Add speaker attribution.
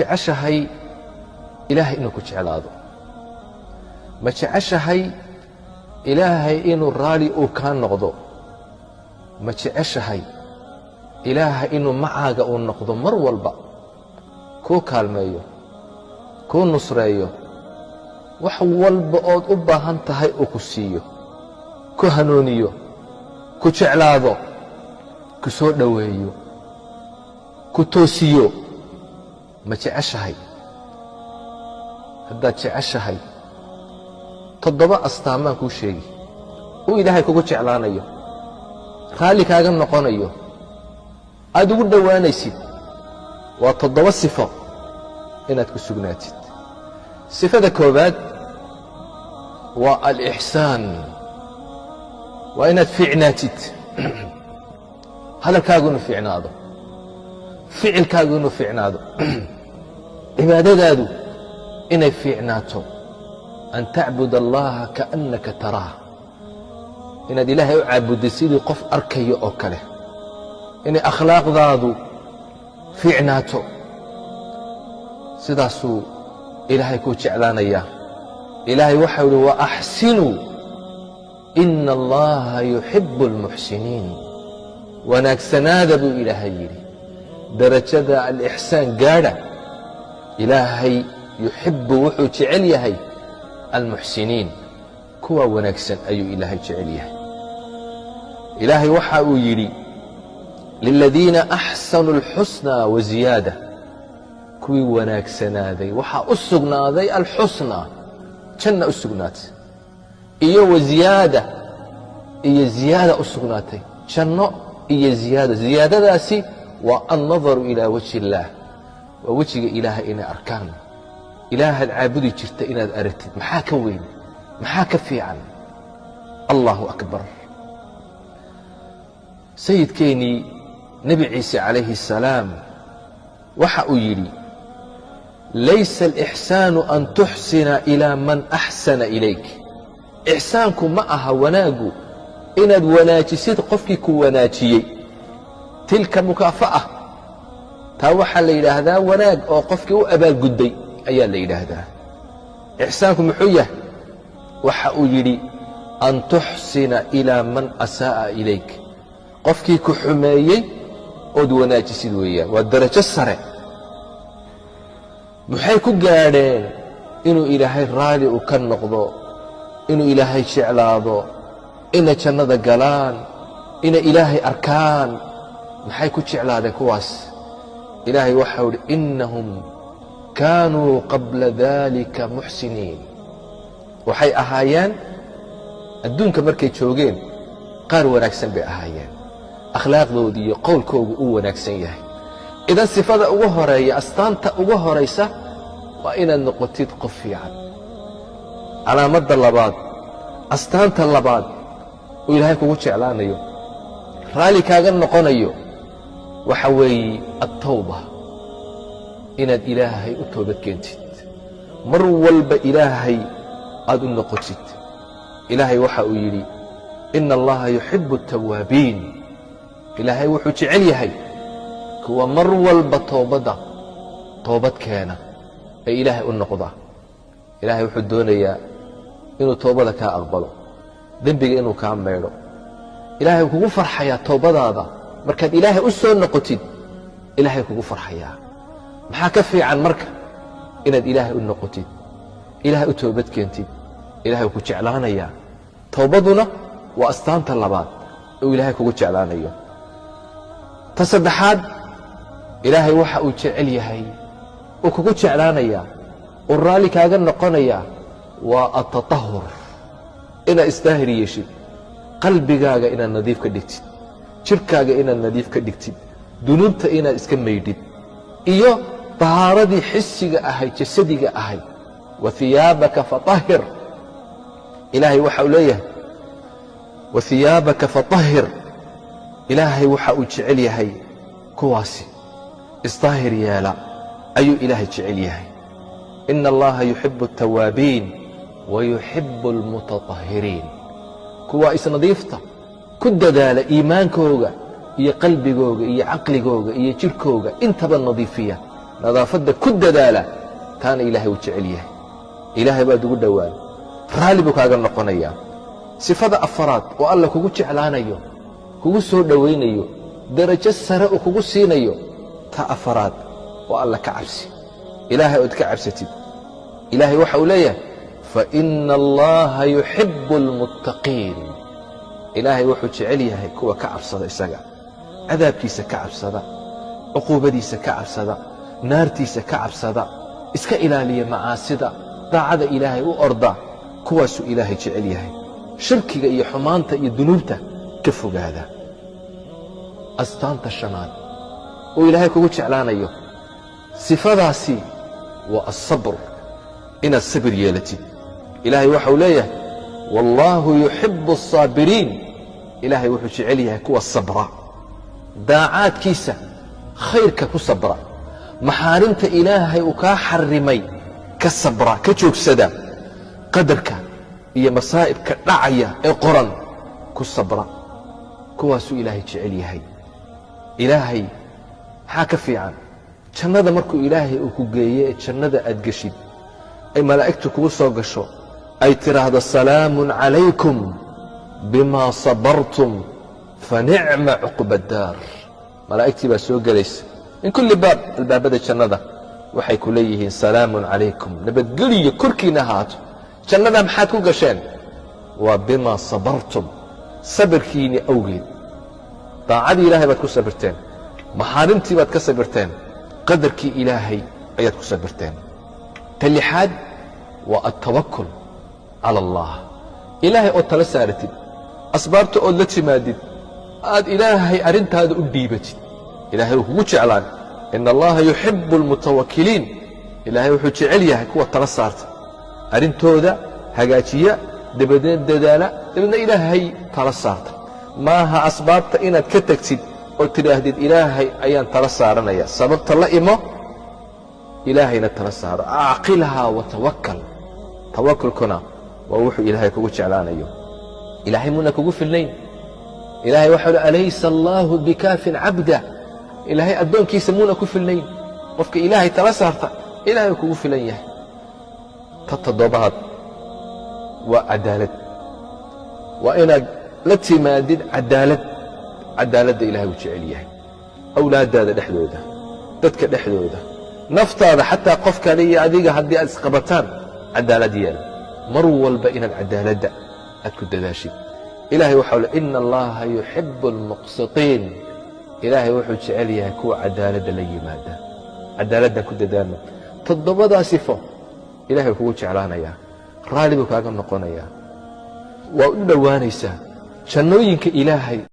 Speaker 1: jeceshahay ilaahay inuu ku jeclaado? ma jeceshahay ilaahay inuu raali uu kaa noqdo? ma jeceshahay ilaahay inuu macaaga uu noqdo mar walba, kuu kaalmeeyo, kuu nusreeyo, wax walba ood u baahan tahay uu ku siiyo, ku hanuuniyo, ku jeclaado, ku soo dhoweeyo, ku toosiyo? ma jeceshahay? haddaad jeceshahay 7 astaamaan kuu sheegi uu ilaahay kugu jeclaanayo, raalli kaaga noqonayo, aad ugu dhowaanaysid. waa 7 sifo inaad ku sugnaatid. sifada koobaad waa alixsaan, waa inaad fiicnaatid. hadalkaagu inuu fiicnaado, ficilkaagu inuu fiicnaado, cibaadadaadu inay fiicnaato. an tacbud allaha kaannaka taraah, inaad ilaahay u caabudday sidii qof arkayo oo kale. inay akhlaaqdaadu fiicnaato, sidaasuu ilaahay kuu jeclaanayaa. ilaahay waxau yidhi waaxsinuu ina allaha yuxibu almuxsiniin. wanaagsanaada buu ilaahay yidhi, darajada alixsaan gaadha. ilaahay yuxibu wuxuu jecel yahay almuxsiniin, kuwa wanaagsan ayuu ilaahay jecel yahay. ilaahay waxa uu yidhi liladiina axsanuu alxusnaa waziyaada, kuwii wanaagsanaaday waxaa u sugnaaday alxusnaa, janna u sugnaatay, iyo waziyaada, iyo ziyaada u sugnaatay, janno iyo ziyaada. ziyaadadaasi waa annadaru ilaa wajhi illaah, waa wejiga ilaahay inay arkaan. ilaahaad caabudi jirta inaad aragtid, maxaa ka weyn, maxaa ka fiican? allahu akbar. sayidkeennii nebi ciise calayhi الsalaam waxa uu yidhi laysa alixsaanu an tuxsina ilaa man axsana ilayk. ixsaanku ma aha wanaaggu inaad wanaajisid qofkii ku wanaajiyey. tilka mukaafa'a, taa waxaa la yidhaahdaa wanaag oo qofkii u abaalgudday ayaa la yidhaahdaa. ixsaanku muxuu yahay? waxa uu yidhi an tuxsina ilaa man asaa'a ilayk, qofkii ku xumeeyey ood wanaajisid weeyaan. waa darajo sare. maxay ku gaadheen? inuu ilaahay raali uu ka noqdo, inuu ilaahay jeclaado, inay jannada galaan, inay ilaahay arkaan. maxay ku jeclaadeen kuwaas? ilaahay waxau idhi innahum kaanuu qabla dalika muxsiniin. waxay ahaayeen adduunka markay joogeen qaar wanaagsan bay ahaayeen, akhlaaqdooda iyo qowlkoogu uu wanaagsan yahay. idan sifada ugu horeeya, astaanta ugu horaysa waa inaad noqotid qof fiican. calaamadda labaad, astaanta labaad uu ilaahay kugu jeclaanayo, raalli kaaga noqonayo, waxa weeye attawba, inaad ilaahay u toobad keentid, mar walba ilaahay aad u noqotid. ilaahay waxa uu yidhi ina allaha yuxibu الtawaabiin. ilaahay wuxuu jecel yahay kuwa mar walba toobad keena ee ilaahay u noqda. ilaahay wuxuu doonayaa inuu toobada kaa aqbalo, dembiga inuu kaa maydho. ilaahay kugu farxayaa toobadaada markaad ilaahay u soo noqotid. ilaahay kugu farxayaa. maxaa ka fiican marka inaad ilaahay u noqotid, ilaahay u toobad keentid? ilaahay ku jeclaanayaa. toobaduna waa astaanta labaad uu ilaahay kugu jeclaanayo. ta saddexaad, ilaahay waxa uu jecel yahay uu kugu jeclaanayaa, uu raalli kaaga noqonayaa, waa atatahur, inaad isdaahir yeeshid, qalbigaaga inaad nadiif ka dhigtid, jirhkaaga inaad nadiif ka dhigtid, dunuubta inaad iska maydhid, iyo tahaaradii xisiga ahayd, jasadiga ahayd. wahiyaabaka fatahhir. ilaahay waxa uu leeyahay wahiyaabaka fatahhir. ilaahay waxa uu jecel yahay kuwaasi isdaahir yeela ayuu ilaahay jecel yahay. ina allaha yuxibu الtawaabiin wayuxibu اlmutatahhiriin. kuwa isnadiifta ku dadaala iimaankooga iyo qalbigooga iyo caqligooga iyo jirhkooga intaba nadiifiya. nadaafadda ku dadaala taana ilaahay uu jecel yahay ilaahay baad ugu dhowaan raalli buu kaaga noqonayaa sifada afaraad oo alla kugu jeclaanayo kugu soo dhowaynayo darajo sare uu kugu siinayo ta afaraad oo alla ka cabsi ilaahay ood ka cabsatid ilaahay waxa uu leeyahay faina allaha yuxibu almuttaqiin ilaahay wuxuu jecel yahay kuwa ka cabsada isaga cadaabkiisa ka cabsada cuquubadiisa ka cabsada naartiisa ka cabsada iska ilaaliya macaasida daacada ilaahay u orda kuwaasuu ilaahay jecel yahay shirkiga iyo xumaanta iyo dunuubta ka fogaada astaanta shanaad oo ilaahay kugu jeclaanayo sifadaasi waa asabr inaad sabir yeelatid ilaahay waxau leeyahay wallaahu yuxibu الصaabiriin ilaahay wuxuu jecel yahay kuwa sabra daacaadkiisa khayrka ku sabra maxaarimta ilaahay uu kaa xarimay ka sabra ka joogsada qadarka iyo masaa'ibka dhacaya ee qoran ku sabra kuwaasuu ilaahay jecel yahay ilaahay maxaa ka fiican jannada markuu ilaahay uu ku geeye ee jannada aad geshid ay malaa'igtu kugu soo gasho ay tidhaahdo salaamun calaykum bimaa sabartum fanicma cuqba addaar malaa'igtii baa soo gelaysa min kulli baab albaabada jannada waxay ku leeyihiin salaamun calaykum nabadgeliyo korkiina ahaato jannada maxaad ku gasheen waa bimaa sabartum sabirkiinni awgeed daacadii ilaahay baad ku sabirteen maxaarimtii baad ka sabirteen qadarkii ilaahay ayaad ku sabirteen ta lixaad waa altawakul cala allah ilaahay ood tala saaratid asbaabta ood la timaadid aad ilaahay arrintaada u dhiibatid ilaahay wuu kugu jeclaan ina allaha yuxibu almutawakiliin ilaahay wuxuu jecel yahay kuwa tala saarta arrintooda hagaajiya dabadeed dadaala dabeedna ilaahay tala saarta maaha asbaabta inaad ka tegtid oo tidhaahdid ilaahay ayaan tala saaranaya sababta la imo ilaahayna tala saaro acqilhaa watawakal tawakulkuna waa wuxuu ilaahay kugu jeclaanayo ilaahay muuna kugu filnayn ilaahay waxau uhi alaysa allaahu bikaafin cabda ilaahay addoonkiisa muuna ku filnayn qofka ilaahay tala saarta ilaahay kugu filan yahay ta toddobaad waa cadaalad waa inaad la timaadid cadaaladda ilaahay uu jecel yahay awlaaddaada dhexdooda dadka dhexdooda naftaada xataa qof kale iyo adiga haddii aad isqabataan cadaalad yeela mar walba inaad cadaaladda aad ku dadaashid ilaahay waxau le ina allaha yuxibu almuqsitiin ilaahay wuxuu jecel yahay kuwa cadaaladda la yimaada cadaaladdan ku dadaalno toddobadaa sifo ilahay kugu jeclaanayaa raalli buu kaaga noqonayaa waa u dhowaanaysaa jannooyinka ilaahay